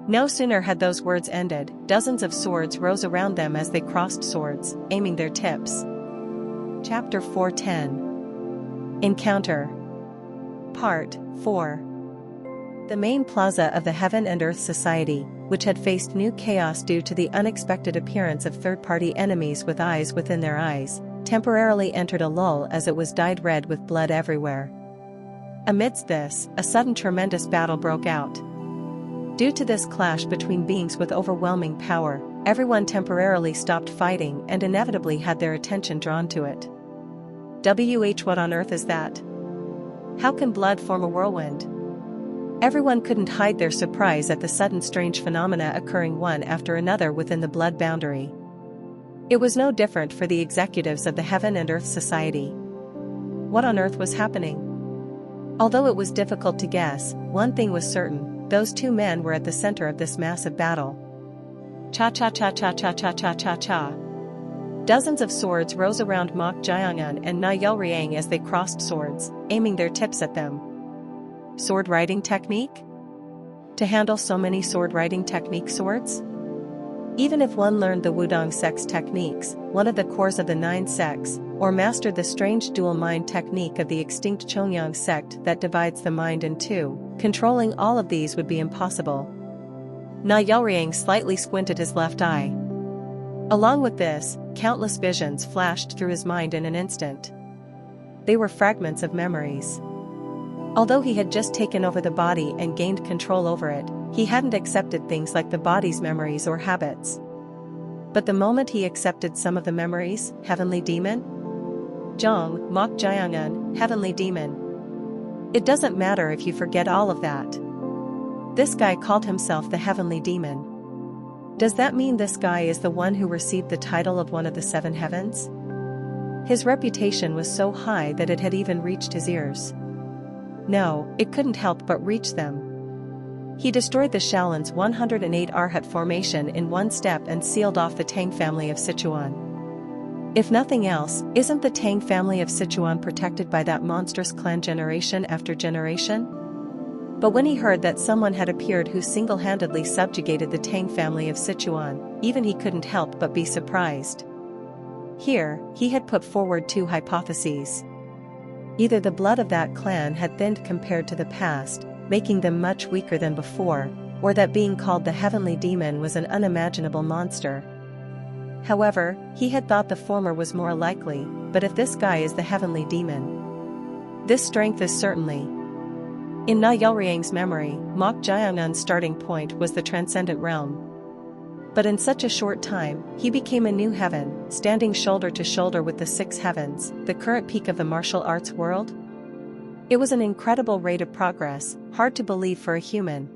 No sooner had those words ended, dozens of swords rose around them as they crossed swords, aiming their tips. Chapter 410. Encounter. Part 4. The main plaza of the Heaven and Earth Society, which had faced new chaos due to the unexpected appearance of third-party enemies with eyes within their eyes, temporarily entered a lull as it was dyed red with blood everywhere. Amidst this, a sudden tremendous battle broke out. Due to this clash between beings with overwhelming power, everyone temporarily stopped fighting and inevitably had their attention drawn to it. What on earth is that? How can blood form a whirlwind? Everyone couldn't hide their surprise at the sudden strange phenomena occurring one after another within the blood boundary. It was no different for the executives of the Heaven and Earth Society. What on earth was happening? Although it was difficult to guess, one thing was certain: those two men were at the center of this massive battle. Cha cha cha cha cha cha cha cha cha. Dozens of swords rose around Mok Jayangan and Na Yelriang as they crossed swords, aiming their tips at them. Sword riding technique? To handle so many sword riding technique swords? Even if one learned the Wudong sect's techniques, one of the cores of the 9 sects, or mastered the strange dual mind technique of the extinct Chongyang sect that divides the mind in two, controlling all of these would be impossible. Na Yelriang slightly squinted his left eye. Along with this, countless visions flashed through his mind in an instant. They were fragments of memories. Although he had just taken over the body and gained control over it, he hadn't accepted things like the body's memories or habits. But the moment he accepted some of the memories, heavenly demon? Zhong, Mok Jayangan, heavenly demon. It doesn't matter if you forget all of that. This guy called himself the heavenly demon. Does that mean this guy is the one who received the title of one of the 7 heavens? His reputation was so high that it had even reached his ears. No, it couldn't help but reach them. He destroyed the Shaolin's 108 Arhat formation in one step and sealed off the Tang family of Sichuan. If nothing else, isn't the Tang family of Sichuan protected by that monstrous clan generation after generation? But when he heard that someone had appeared who single-handedly subjugated the Tang family of Sichuan, even he couldn't help but be surprised. Here, he had put forward 2 hypotheses. Either the blood of that clan had thinned compared to the past, making them much weaker than before, or that being called the heavenly demon was an unimaginable monster. However, he had thought the former was more likely, but if this guy is the heavenly demon, this strength is certainly... In Na Yelriang's memory, Mok Jayangan's starting point was the transcendent realm. But in such a short time, he became a new heaven, standing shoulder to shoulder with the six heavens, the current peak of the martial arts world. It was an incredible rate of progress, hard to believe for a human.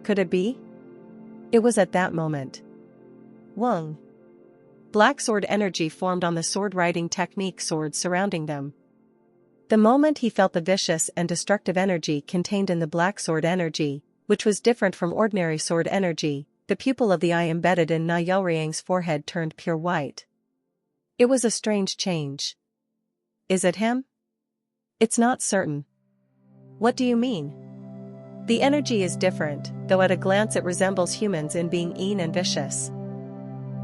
Could it be? It was at that moment. Wung. Black sword energy formed on the sword-riding technique swords surrounding them. The moment he felt the vicious and destructive energy contained in the black sword energy, which was different from ordinary sword energy, the pupil of the eye embedded in Na Yelriang's forehead turned pure white. It was a strange change. Is it him? It's not certain. What do you mean? The energy is different, though at a glance it resembles humans in being mean and vicious.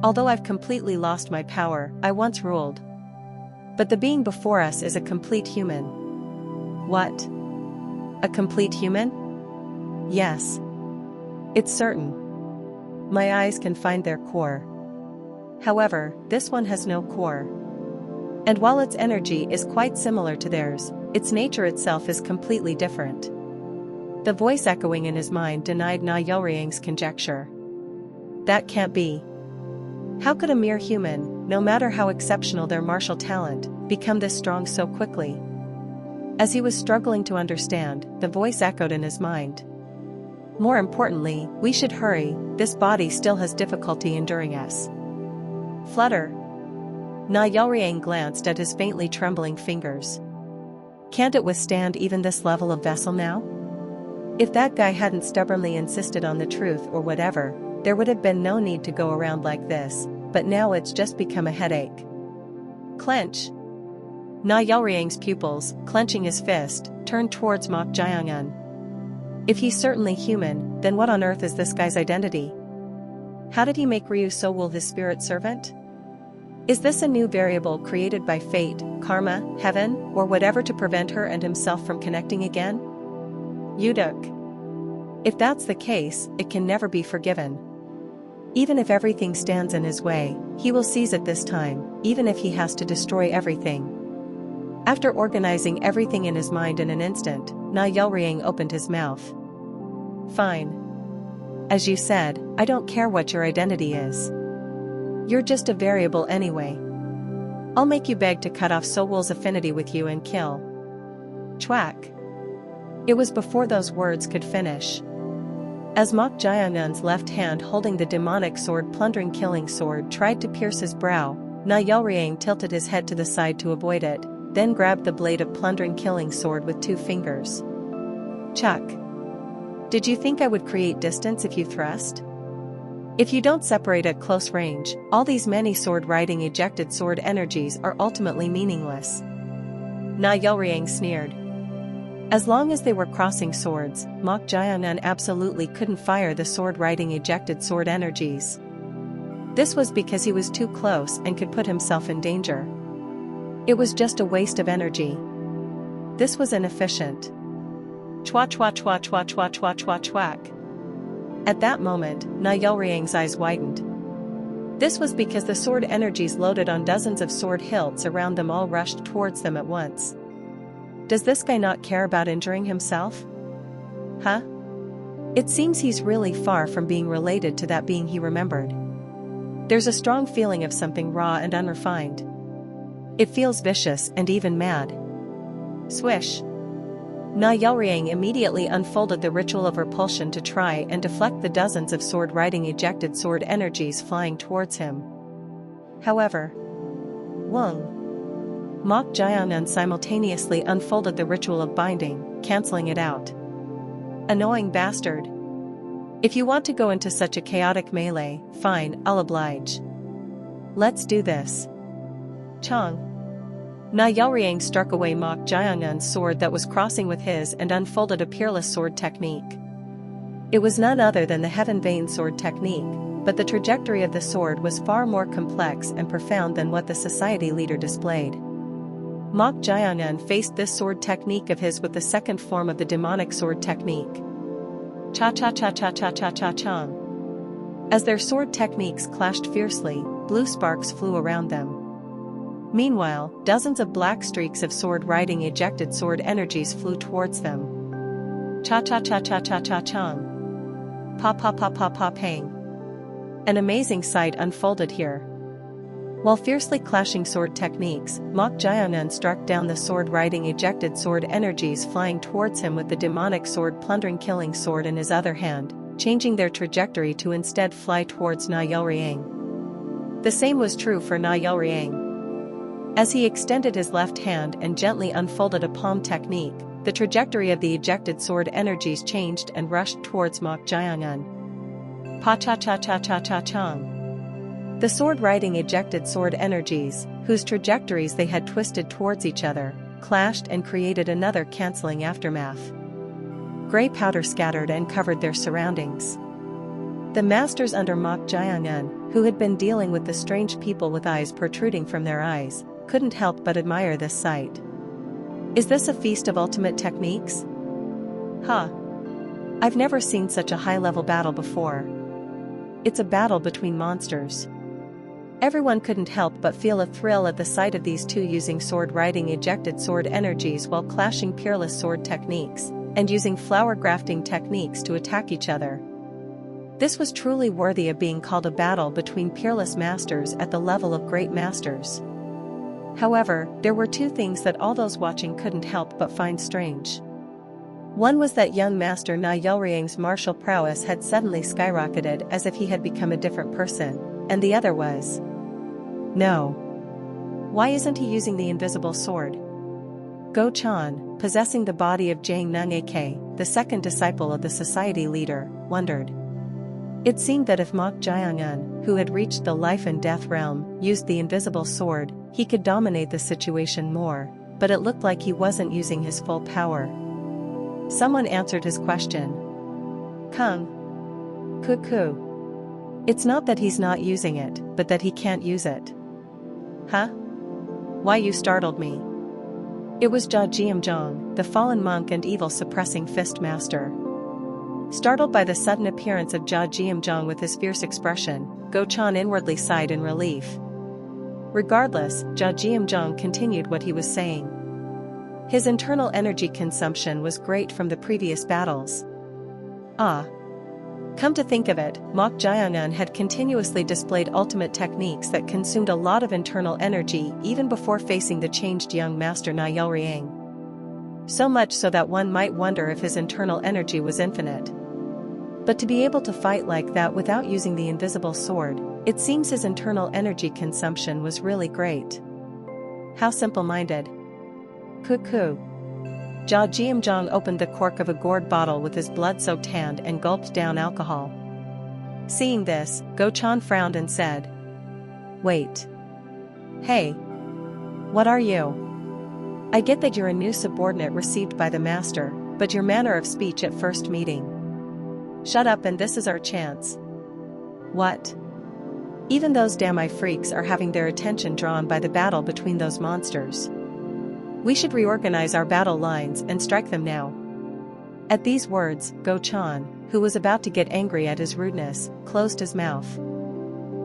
Although I've completely lost my power, I once ruled. But the being before us is a complete human. What? A complete human? Yes. It's certain. My eyes can find their core. However, this one has no core. And while its energy is quite similar to theirs, its nature itself is completely different. The voice echoing in his mind denied Na Yelriang's conjecture. That can't be. How could a mere human, no matter how exceptional their martial talent, become this strong so quickly? As he was struggling to understand, the voice echoed in his mind. More importantly, we should hurry, this body still has difficulty enduring us. Flutter. Na Yelriang glanced at his faintly trembling fingers. Can't it withstand even this level of vessel now? If that guy hadn't stubbornly insisted on the truth or whatever, there would have been no need to go around like this, but now it's just become a headache. Clench. Na Yelriang's pupils, clenching his fist, turned towards Mok Jiangun. If he's certainly human, then what on earth is this guy's identity? How did he make Ryu so will his spirit servant? Is this a new variable created by fate, karma, heaven, or whatever to prevent her and himself from connecting again? Yuduk. If that's the case, it can never be forgiven. Even if everything stands in his way, he will seize it this time, even if he has to destroy everything. After organizing everything in his mind in an instant, Na Yelriang opened his mouth. Fine. As you said, I don't care what your identity is. You're just a variable anyway. I'll make you beg to cut off Sowul's affinity with you and kill. Chwack. It was before those words could finish. As Mok Jiangun's left hand holding the demonic sword plundering killing sword tried to pierce his brow, Na Yelriang tilted his head to the side to avoid it, then grabbed the blade of plundering killing sword with 2 fingers. Chuck. Did you think I would create distance if you thrust? If you don't separate at close range, all these many sword-riding ejected sword energies are ultimately meaningless. Na Yelriang sneered. As long as they were crossing swords, Mok Jiangun absolutely couldn't fire the sword-riding ejected sword energies. This was because he was too close and could put himself in danger. It was just a waste of energy. This was inefficient. Chwa chwa chwa chwa chwa chwa chwa chwack. At that moment, Na Yelriang's eyes widened. This was because the sword energies loaded on dozens of sword hilts around them all rushed towards them at once. Does this guy not care about injuring himself? Huh? It seems he's really far from being related to that being he remembered. There's a strong feeling of something raw and unrefined. It feels vicious and even mad. Swish. Na Yelriang immediately unfolded the ritual of repulsion to try and deflect the dozens of sword-riding ejected sword energies flying towards him. However, Wung. Mok Jiangun simultaneously unfolded the ritual of binding, cancelling it out. Annoying bastard. If you want to go into such a chaotic melee, fine, I'll oblige. Let's do this. Chong. Na Yelriang struck away Mok Jiangun's sword that was crossing with his and unfolded a peerless sword technique. It was none other than the Heaven Vein sword technique, but the trajectory of the sword was far more complex and profound than what the society leader displayed. Mok Jiangun faced this sword technique of his with the second form of the demonic sword technique. Cha-cha-cha-cha-cha-cha-cha-chong. As their sword techniques clashed fiercely, blue sparks flew around them. Meanwhile, dozens of black streaks of sword-riding ejected sword energies flew towards them. Cha-cha-cha-cha-cha-cha-chong. Pa-pa-pa-pa-pa-pang. An amazing sight unfolded here. While fiercely clashing sword techniques, Mok Jiangun struck down the sword riding ejected sword energies flying towards him with the demonic sword plundering killing sword in his other hand, changing their trajectory to instead fly towards Na Yelriang. The same was true for Na Yelriang. As he extended his left hand and gently unfolded a palm technique, the trajectory of the ejected sword energies changed and rushed towards Mok Jiangun. Pa-cha-cha-cha-cha-cha-chang. The sword riding ejected sword energies, whose trajectories they had twisted towards each other, clashed and created another cancelling aftermath. Grey powder scattered and covered their surroundings. The masters under Mok Jiangun, who had been dealing with the strange people with eyes protruding from their eyes, couldn't help but admire this sight. Is this a feast of ultimate techniques? Huh. I've never seen such a high-level battle before. It's a battle between monsters. Everyone couldn't help but feel a thrill at the sight of these two using sword-riding ejected sword energies while clashing peerless sword techniques, and using flower grafting techniques to attack each other. This was truly worthy of being called a battle between peerless masters at the level of great masters. However, there were two things that all those watching couldn't help but find strange. One was that young master Na Yelriang's martial prowess had suddenly skyrocketed as if he had become a different person, and the other was, no. Why isn't he using the invisible sword? Go Chan, possessing the body of Jiang Nung AK, the second disciple of the society leader, wondered. It seemed that if Mok Jiangun, who had reached the life and death realm, used the invisible sword, he could dominate the situation more, but it looked like he wasn't using his full power. Someone answered his question. Kung. Cuckoo. It's not that he's not using it, but that he can't use it. Huh? Why you startled me? It was Jia Jiamzhong, the fallen monk and evil suppressing fist master. Startled by the sudden appearance of Jia Jiamzhong with his fierce expression, Go Chan inwardly sighed in relief. Regardless, Jia Jiamzhong continued what he was saying. His internal energy consumption was great from the previous battles. Come to think of it, Mok Jiangun had continuously displayed ultimate techniques that consumed a lot of internal energy even before facing the changed young master Na Yelriang. So much so that one might wonder if his internal energy was infinite. But to be able to fight like that without using the invisible sword, it seems his internal energy consumption was really great. How simple-minded. Cuckoo. Jia Jiamzhong opened the cork of a gourd bottle with his blood-soaked hand and gulped down alcohol. Seeing this, Go Chan frowned and said, Wait. Hey. What are you? I get that you're a new subordinate received by the master, but your manner of speech at first meeting. Shut up and this is our chance. What? Even those damn eye freaks are having their attention drawn by the battle between those monsters. We should reorganize our battle lines and strike them now. At these words, Go Chan, who was about to get angry at his rudeness, closed his mouth.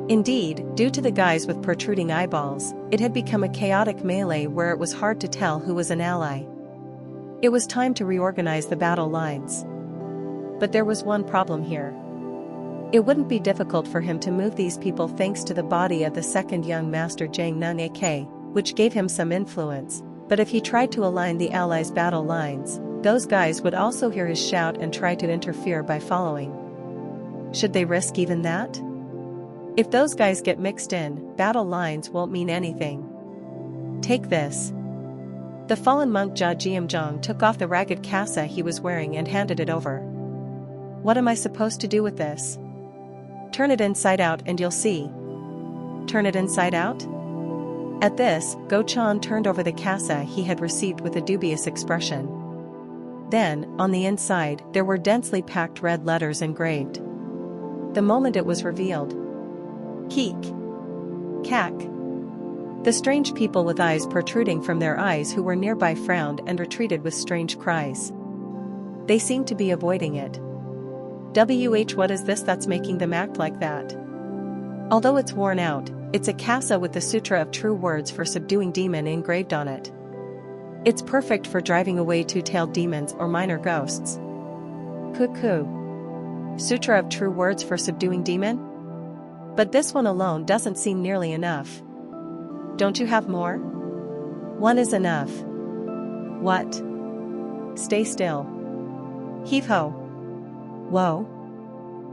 Indeed, due to the guys with protruding eyeballs, it had become a chaotic melee where it was hard to tell who was an ally. It was time to reorganize the battle lines. But there was one problem here. It wouldn't be difficult for him to move these people thanks to the body of the second young master Jiang Nung AK, which gave him some influence. But if he tried to align the allies' battle lines, those guys would also hear his shout and try to interfere by following. Should they risk even that? If those guys get mixed in, battle lines won't mean anything. Take this. The fallen monk Jia Jiamzhong took off the ragged cassock he was wearing and handed it over. What am I supposed to do with this? Turn it inside out and you'll see. Turn it inside out? At this, Go Chan turned over the cassock he had received with a dubious expression. Then, on the inside, there were densely packed red letters engraved. The moment it was revealed. Keek. Cack. The strange people with eyes protruding from their eyes who were nearby frowned and retreated with strange cries. They seemed to be avoiding it. What is this that's making them act like that? Although it's worn out, it's a casa with the Sutra of True Words for Subduing Demon engraved on it. It's perfect for driving away two-tailed demons or minor ghosts. Cuckoo. Sutra of True Words for Subduing Demon? But this one alone doesn't seem nearly enough. Don't you have more? One is enough. What? Stay still. Heave-ho. Whoa.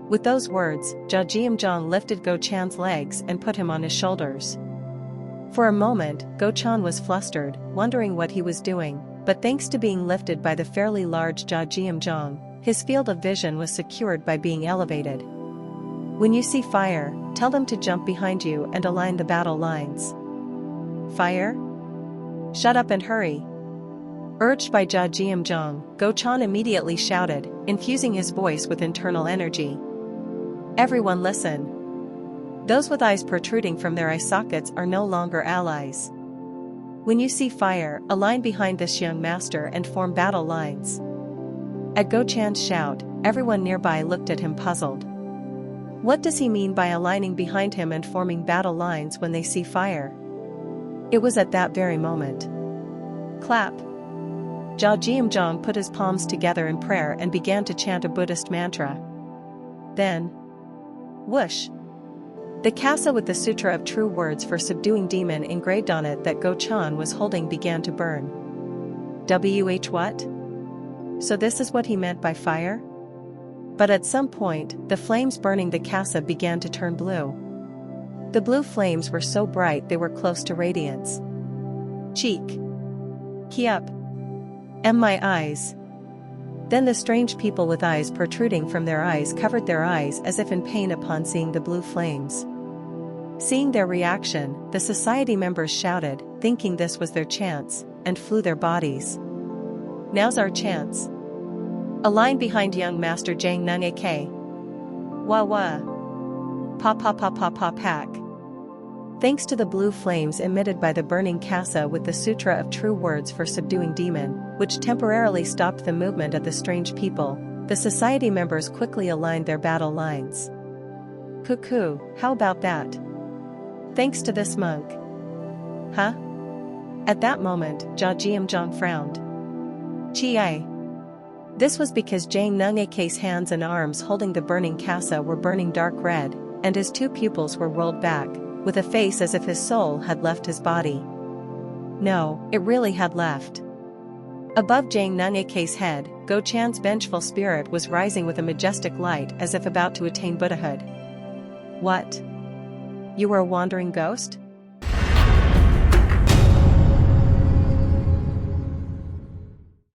With those words, Jiamzhong lifted Go Chan's legs and put him on his shoulders. For a moment, Go Chan was flustered, wondering what he was doing, but thanks to being lifted by the fairly large Jiamzhong, his field of vision was secured by being elevated. When you see fire, tell them to jump behind you and align the battle lines. Fire? Shut up and hurry. Urged by Jiamzhong, Go Chan immediately shouted, infusing his voice with internal energy. Everyone listen. Those with eyes protruding from their eye sockets are no longer allies. When you see fire, align behind this young master and form battle lines. At Go Chan's shout, everyone nearby looked at him puzzled. What does he mean by aligning behind him and forming battle lines when they see fire? It was at that very moment. Clap. Jiamzhong put his palms together in prayer and began to chant a Buddhist mantra. Then, whoosh! The casa with the Sutra of True Words for Subduing Demon engraved on it that Go Chan was holding began to burn. What? So this is what he meant by fire? But at some point, the flames burning the casa began to turn blue. The blue flames were so bright they were close to radiance. Cheek. Key up. My eyes. Then the strange people with eyes protruding from their eyes covered their eyes as if in pain upon seeing the blue flames. Seeing their reaction, the society members shouted, thinking this was their chance, and flew their bodies. Now's our chance. Align behind young master Jang Nung AK. Wah wah. Pa pa pa pa pa pack. Thanks to the blue flames emitted by the burning casa with the Sutra of True Words for Subduing Demon, which temporarily stopped the movement of the strange people, the society members quickly aligned their battle lines. Cuckoo, how about that? Thanks to this monk. Huh? At that moment, Jiamzhong frowned. Chi. This was because Jang Nung Ak's hands and arms holding the burning casa were burning dark red, and his two pupils were rolled back, with a face as if his soul had left his body. No, it really had left. Above Jang Nung Ak's head, Go Chan's vengeful spirit was rising with a majestic light as if about to attain Buddhahood. What? You were a wandering ghost?